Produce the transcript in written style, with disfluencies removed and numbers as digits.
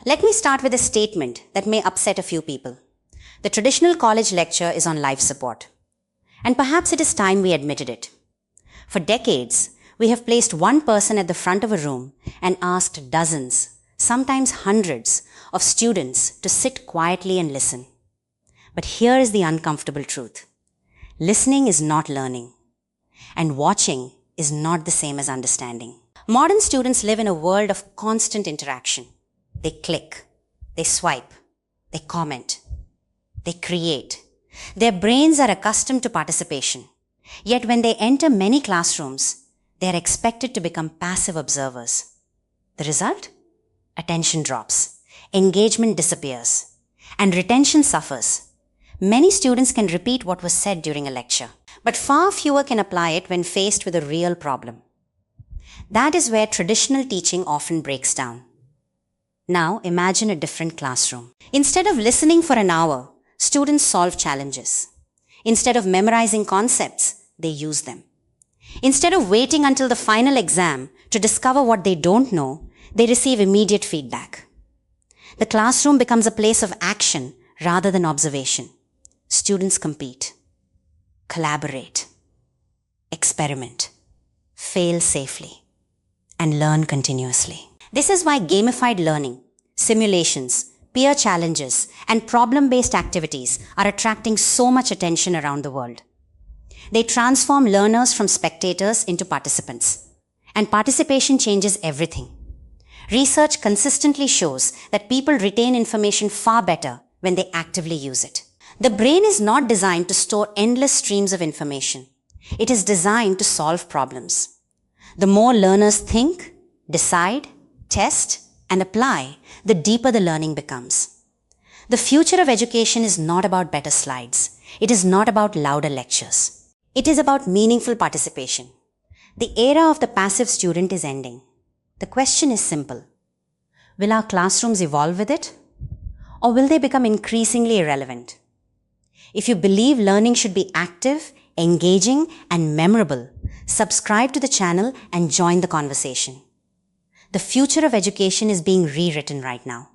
Let me start with a statement that may upset a few people. The traditional college lecture is on life support. And perhaps it is time we admitted it. For decades, we have placed one person at the front of a room and asked dozens, sometimes hundreds, of students to sit quietly and listen. But here is the uncomfortable truth. Listening is not learning, and watching is not the same as understanding. Modern students live in a world of constant interaction. They click, they swipe, they comment, they create. Their brains are accustomed to participation. Yet when they enter many classrooms, they are expected to become passive observers. The result? Attention drops, engagement disappears, and retention suffers. Many students can repeat what was said during a lecture, but far fewer can apply it when faced with a real problem. That is where traditional teaching often breaks down. Now imagine a different classroom. Instead of listening for an hour, students solve challenges. Instead of memorizing concepts, they use them. Instead of waiting until the final exam to discover what they don't know, they receive immediate feedback. The classroom becomes a place of action rather than observation. Students compete, collaborate, experiment, fail safely, and learn continuously. This is why gamified learning, simulations, peer challenges, and problem-based activities are attracting so much attention around the world. They transform learners from spectators into participants. And participation changes everything. Research consistently shows that people retain information far better when they actively use it. The brain is not designed to store endless streams of information. It is designed to solve problems. The more learners think, decide, test, and apply, the deeper the learning becomes. The future of education is not about better slides. It is not about louder lectures. It is about meaningful participation. The era of the passive student is ending. The question is simple. Will our classrooms evolve with it? Or will they become increasingly irrelevant? If you believe learning should be active, engaging, and memorable, subscribe to the channel and join the conversation. The future of education is being rewritten right now.